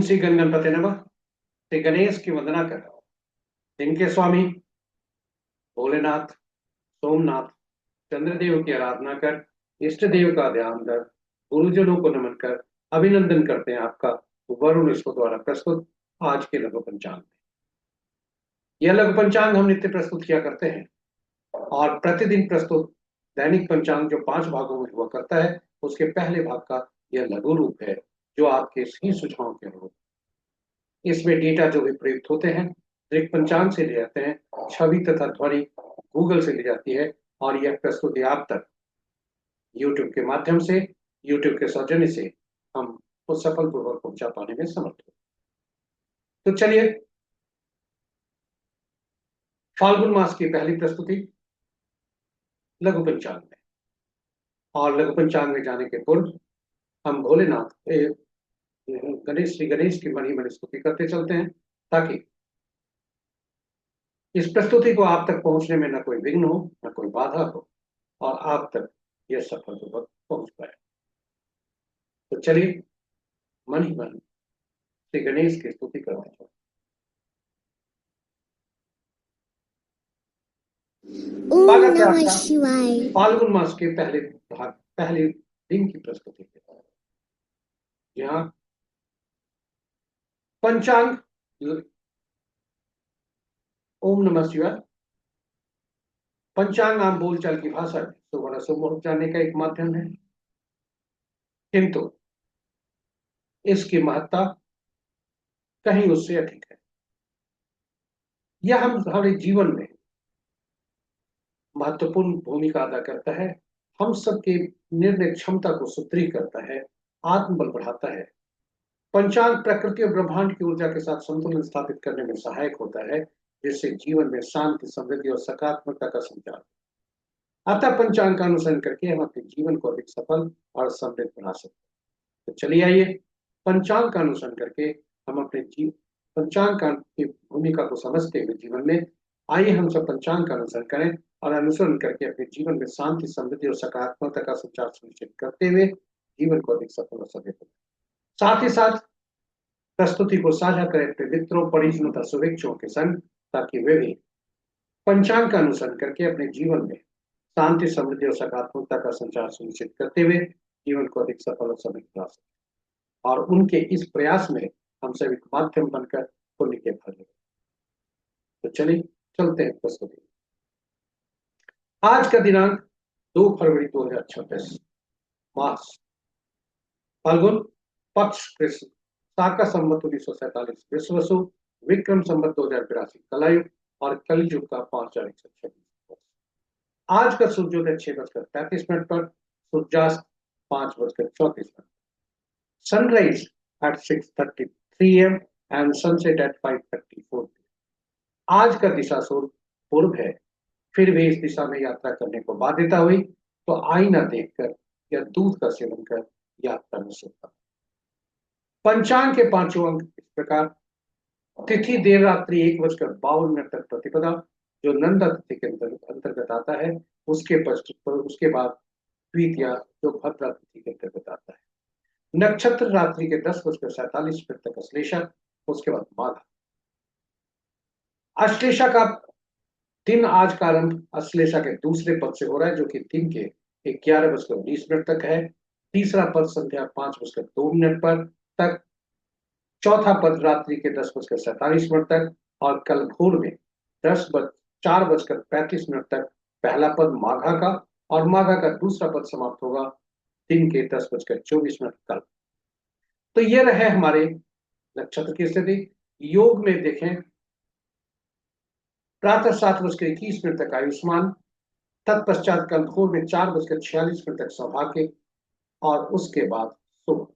श्री गणपति नमः। श्री गणेश की वंदना कर, दिन के स्वामी भोलेनाथ, सोमनाथ, चंद्रदेव की आराधना कर, इष्ट देव का ध्यान कर, गुरुजनों को नमन कर अभिनंदन करते हैं आपका वरुण ईश्वर द्वारा प्रस्तुत आज के लघु पंचांग में। यह लघु पंचांग हम नित्य प्रस्तुत किया करते हैं और प्रतिदिन प्रस्तुत दैनिक पंचांग जो 5 भागों में हुआ करता है, उसके पहले भाग का यह लघु रूप है जो आपके सही सुझावों के अनुरूप। इसमें डेटा जो भी प्रयुक्त होते हैं दृक पंचांग से ले जाते हैं, छवि तथा ध्वनि गूगल से ली जाती है और यह प्रस्तुति आप तक यूट्यूब के माध्यम से, यूट्यूब के सौजन्य से हम को सफलपूर्वक पहुंचा पाने में समर्थ हो। तो चलिए, फाल्गुन मास की पहली प्रस्तुति लघु पंचांग में, और लघु पंचांग में जाने के पूर्व हम भोलेनाथ गणेश श्री गणेश की मणि मणि स्तुति करते चलते हैं ताकि इस प्रस्तुति को आप तक पहुंचने में न कोई विघ्न हो, न कोई बाधा हो और आप तक यह सफलपूर्वक पहुंच पाए। तो चलिए, मन ही मन श्री गणेश की स्तुति करते हैं। ओम नमः शिवाय। फाल्गुन मास के पहले दिन की प्रस्तुति है। यहाँ पंचांग ओम नमः शिवाय। पंचांग आम बोलचाल की भाषा में सुबह शुभ मुहूर्त जानने का एक माध्यम है, किंतु इसकी महत्ता कहीं उससे अधिक है। यह हम हमारे जीवन में महत्वपूर्ण भूमिका अदा करता है। हम सबके निर्णय क्षमता को सुदृढ़ करता है, आत्मबल बढ़ाता है। पंचांग प्रकृति और ब्रह्मांड की ऊर्जा के साथ संतुलन स्थापित करने में सहायक होता है, जिससे जीवन में शांति, समृद्धि और सकारात्मकता का संचार। अतः पंचांग का अनुसरण करके हम अपने जीवन को अधिक सफल और समृद्ध बना सकते हैं। तो चलिए आइए, पंचांग का अनुसरण करके हम अपने पंचांग का की भूमिका को समझते हुए जीवन में आइए हम सब पंचांग का अनुसरण करें और अनुसरण करके अपने जीवन में शांति, समृद्धि और सकारात्मकता का संचार सुनिश्चित करते हुए जीवन को अधिक सफल और समृद्ध बनाएं। साथ ही साथ प्रस्तुति को साझा करें अपने मित्रों, परिजनों तथा शुभेच्छुओं के संग, ताकि वे भी पंचांग का अनुसरण करके अपने जीवन में शांति, समृद्धि और सकारात्मकता का संचार सुनिश्चित करते हुए जीवन को अधिक सफल और समृद्ध बना सकें और उनके इस प्रयास में हम सभी माध्यम बनकर पुण्य के फल लें। तो चलिए चलते हैं प्रस्तुति। आज का दिनांक 2 फरवरी 2026, मास फाल्गुन, पक्ष कृष्ण, शाका संवत 1947 विश्वसु, विक्रम संवत 2082 कलायुग और कलयुग का 5126। आज का सूर्योदय 6:35 पर, सूर्यास्त 5:34। Sunrise at 6:33 AM and sunset at 5:34। आज का दिशा सूर्य पूर्व है, फिर भी इस दिशा में यात्रा करने को बाध्यता हुई तो आईना देखकर या दूध का सेवन कर यात्रा में शुभ। पंचांग के 5 अंक इस प्रकार। तिथि देर रात्रि 1:52 तक प्रतिपदा, जो नंदा तिथि के अंतर्गत आता है। उसके बाद द्वितीया, जो भद्रा तिथि के अंतर्गत आता है। नक्षत्र रात्रि के 10:47 तक अश्लेषा, उसके बाद माघ। अश्लेषा का दिन आज का आरंभ अश्लेषा के दूसरे पद से हो रहा है, जो कि दिन के 11:19 तक है। तीसरा पद संध्या 5:02 पर तक, चौथा पद रात्रि के 10:47 तक और कल भोर में 4:35 तक पहला पद माघा का, और माघा का दूसरा पद समाप्त होगा दिन के 10:24 कल। तो ये रहे हमारे नक्षत्र की स्थिति। योग में देखें, प्रातः 7:21 तक आयुष्मान, तत्पश्चात कल भोर में 4:46 तक सौभाग्य और उसके बाद शुभ।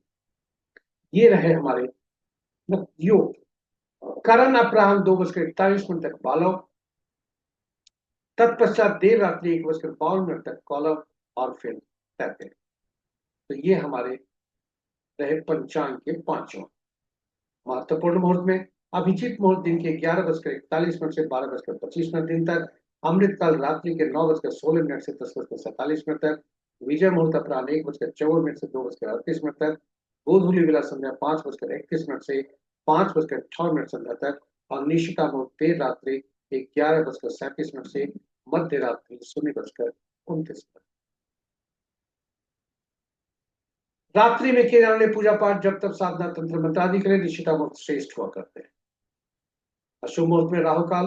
ये रहे हमारे योग। करण अपराह्न 2:41 तक बालव, तत्पश्चात देर रात्रि 1:52 तक कौलव और फिर तैरते। तो ये हमारे रहे पंचांग के 5 महत्वपूर्ण मुहूर्त में। अभिजीत मुहूर्त दिन के 11:41 से 12:25 दिन तक। अमृत काल रात्रि के 9:16 से 10:47 तक। विजय मुहूर्त अपराह्न 1:54 से 2:38 तक। गोधूली बेला संध्या 5:31 से 5:58 संध्या तक, और निशिता मुहूर्त देर रात्रि 11:37 से मध्य रात्रि 0:29। रात्रि में किए जाने वाले पूजा पाठ, जब तक साधना, तंत्र, मंत्र आदि करें, निशिता मुहूर्त श्रेष्ठ हुआ करते हैं। अशुभ मुहूर्त में राहु काल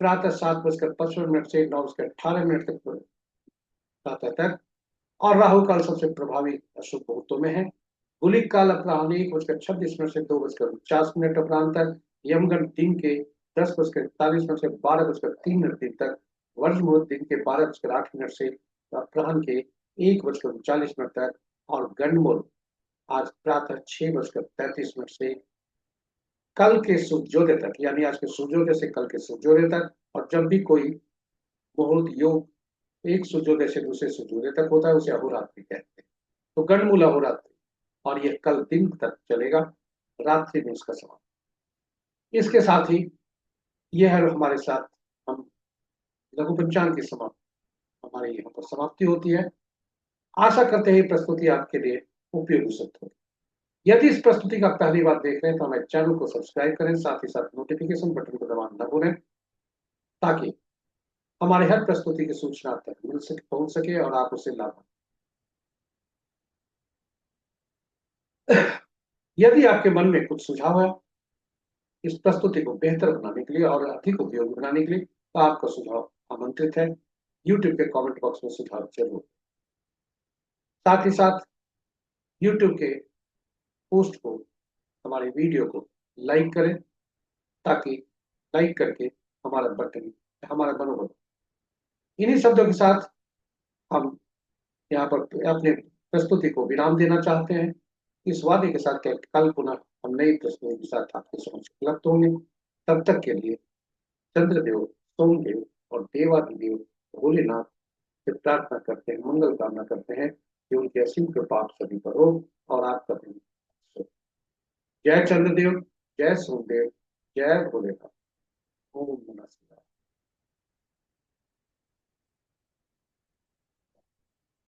प्रातः 7:55 से 9:18 तक प्रातः तक, और राहु काल सबसे प्रभावी अशुभ मुहूर्तों में है। गुलिक काल अपराह्न 1:26 से 2:49 अपराह्न तक, यमगंड दिन के 10:41 से 12:03 तक, वर्ज मुहूर्त दिन के 12:08 से अपराह्न के 1:39 तक, और गंड मुहूर्त आज प्रातः 6:33 से कल के सूर्योदय तक, यानी आज के सूर्योदय से कल के सूर्योदय तक। और जब भी कोई मुहूर्त योग एक सूर्योदय से दूसरे सूर्योदय तक होता है, उसे अहोरात्रि कहते हैं। तो गणमूल अहोरात्रि, और यह कल दिन तक चलेगा, रात्रि में इसका समाप्ति। इसके साथ ही यह है हमारे साथ हम लघु पंचांग की हमारे यहाँ पर समाप्ति होती है। आशा करते हैं प्रस्तुति आपके लिए उपयोगी सिद्ध होगी। यदि इस प्रस्तुति का पहली बार देख रहे हैं तो हमारे चैनल को सब्सक्राइब करें, साथ ही साथ नोटिफिकेशन बटन को दबाना न भूलें, ताकि हमारे हर प्रस्तुति की सूचना आप तक पहुंच सके और आप उसे लाभ। यदि आपके मन में कुछ सुझाव है इस प्रस्तुति को बेहतर बनाने के लिए और अधिक उपयोगी बनाने के लिए, तो आपका सुझाव आमंत्रित है। YouTube के कमेंट बॉक्स में सुझाव जरूर। साथ ही साथ YouTube के पोस्ट को, हमारे वीडियो को लाइक करें, ताकि लाइक करके हमारा मनोबल। इन्हीं शब्दों के साथ हम यहाँ पर अपने प्रस्तुति को विराम देना चाहते हैं, इस वादे के साथ कि कल पुनः हम नई प्रस्तुति के साथ आपके समक्ष उपलब्ध होंगे। तब तक के लिए चंद्रदेव, सोमदेव और देवादिदेव भोलेनाथ से प्रार्थना करते हैं, मंगल कामना करते हैं कि उनकी असीम कृपा आप सभी पर हो और आपका दिन। जय चंद्रदेव, जय सोमदेव, जय भोलेनाथ।